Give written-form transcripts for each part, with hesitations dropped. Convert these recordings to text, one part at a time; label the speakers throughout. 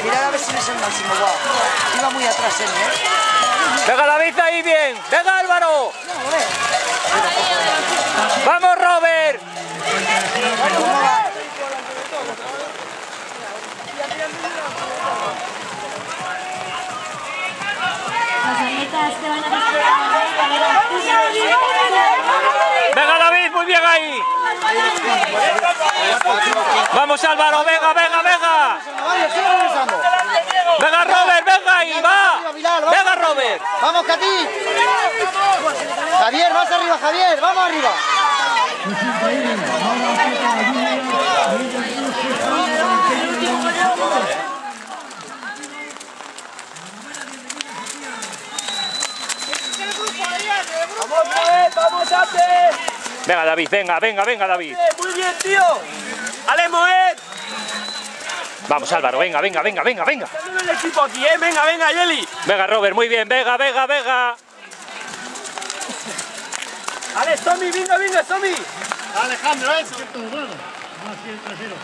Speaker 1: Mirar a ver si no es el máximo. Wow. Iba muy atrás él, ¿eh?
Speaker 2: Venga David ahí bien. Venga Álvaro. Vamos Robert. Venga David, muy bien ahí. Vamos Álvaro, venga, venga, venga. Venga Robert, venga ahí, va. Venga Robert.
Speaker 1: Vamos Cati. Javier, vas arriba Javier, vamos arriba.
Speaker 3: ¡Vamos, Moed! ¡Vamos, antes!
Speaker 2: Venga David, venga, venga, venga David.
Speaker 3: ¡Muy bien, tío! ¡Ale, Moed!
Speaker 2: Vamos Álvaro, venga, venga, venga, venga, venga.
Speaker 3: Está el equipo aquí, ¿eh? Venga, venga, Yeli.
Speaker 2: Venga Robert, muy bien, venga, venga, venga.
Speaker 3: ¡Ale, Somi, venga, venga, Somi!
Speaker 4: Alejandro, eso. Más bien trasero.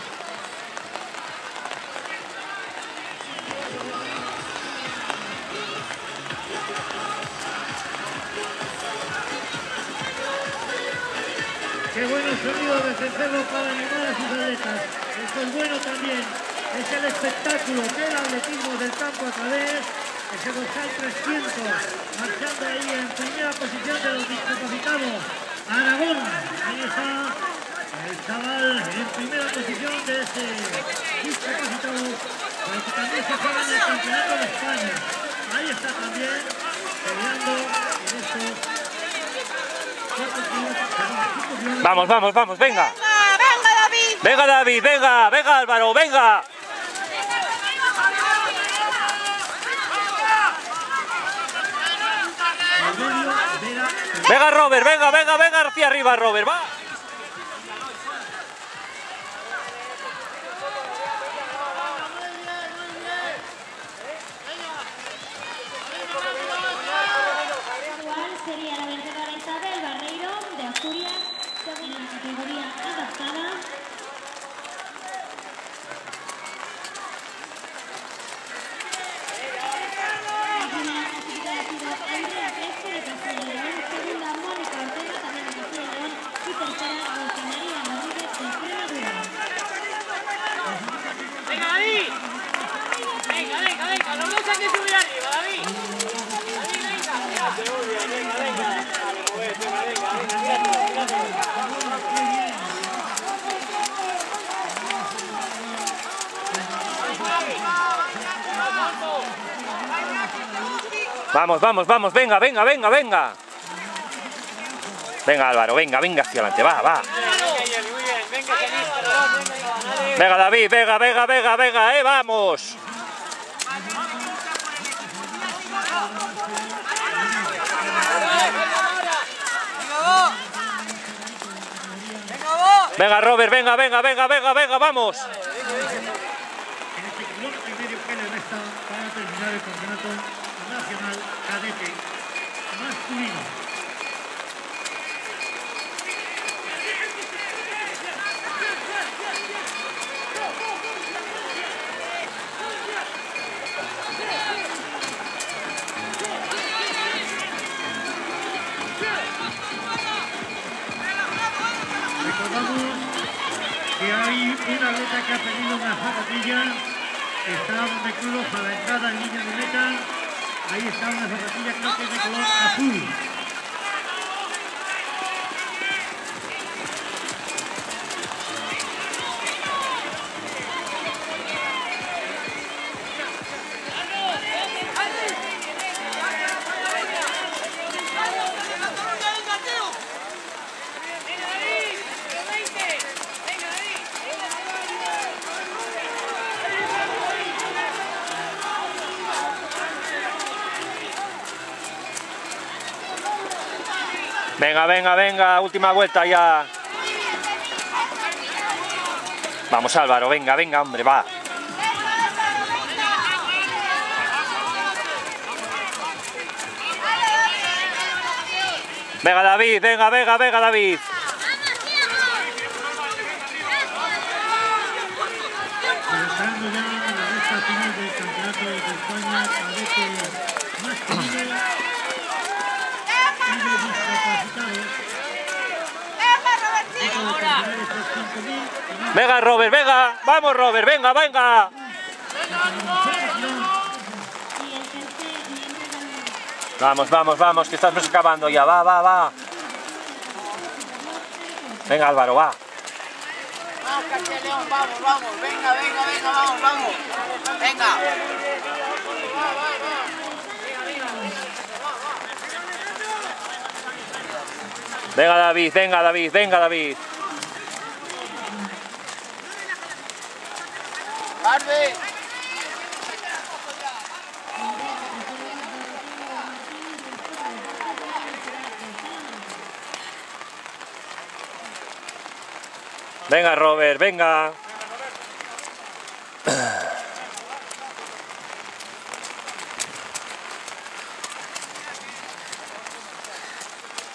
Speaker 4: Qué bueno sonido de Cencerro para animar a sus atletas. Esto es bueno también. Es el espectáculo del atletismo del campo a través de ese dorsal 300. Marchando ahí en primera posición de los discapacitados. Aragón. Ahí está el chaval en primera posición de ese discapacitado. Pero que también se juega en el campeonato de España. Ahí está también peleando en estos.
Speaker 2: Vamos, vamos, vamos, venga.
Speaker 5: Venga, David.
Speaker 2: Venga David, venga, venga Álvaro, venga. Venga Robert, venga, venga, venga hacia arriba Robert, va.
Speaker 6: Sería la vencedora Isabel Barreiro de Asturias en la categoría adaptada. La primera clasificada ha sido Andrea Crespo de Castilla y León, segunda Mónica Ortega también de Castilla y León y tercera Rosa María Rodríguez de Extremadura.
Speaker 3: ¡Venga, David! ¡Venga, venga, venga! ¡Los dos hay que subir arriba, David! ¡David, venga! Muy bien, venga, venga.
Speaker 2: Vamos, vamos, vamos, venga, venga, venga, venga. Venga Álvaro, venga, venga hacia adelante, va, va. Venga David, venga, venga, venga, venga, vamos. Venga Robert, venga, venga, venga, venga, venga, vamos.
Speaker 4: En este kilómetro y medio que le resta para terminar el campeonato nacional cadete masculino. Recordamos que hay una atleta que ha pedido una zapatilla. Está donde cruz a la entrada en línea de meta. Ahí está una zapatilla, creo que es de color azul.
Speaker 2: Venga, venga, venga, última vuelta ya. Vamos Álvaro, venga, venga, hombre, va. Venga David, venga, venga, venga David.
Speaker 4: Entrando ya en la recta recta final del Campeonato de España cadete masculino y de discapacitados.
Speaker 2: Venga, Robert, venga. Vamos, Robert, venga, venga. Vamos, vamos, vamos, que estamos acabando ya. Va, va, va. Venga, Álvaro, va.
Speaker 3: Vamos, Castellón, vamos, vamos. Venga, venga, venga, vamos, vamos. Venga.
Speaker 2: Venga, David, venga, David, venga, David.
Speaker 3: Harvey.
Speaker 2: Venga, Robert, venga.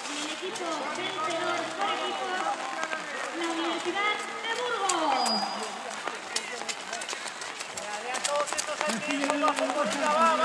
Speaker 6: El equipo vencedor por equipos, la Universidad de Burgos.
Speaker 4: Así llegamos,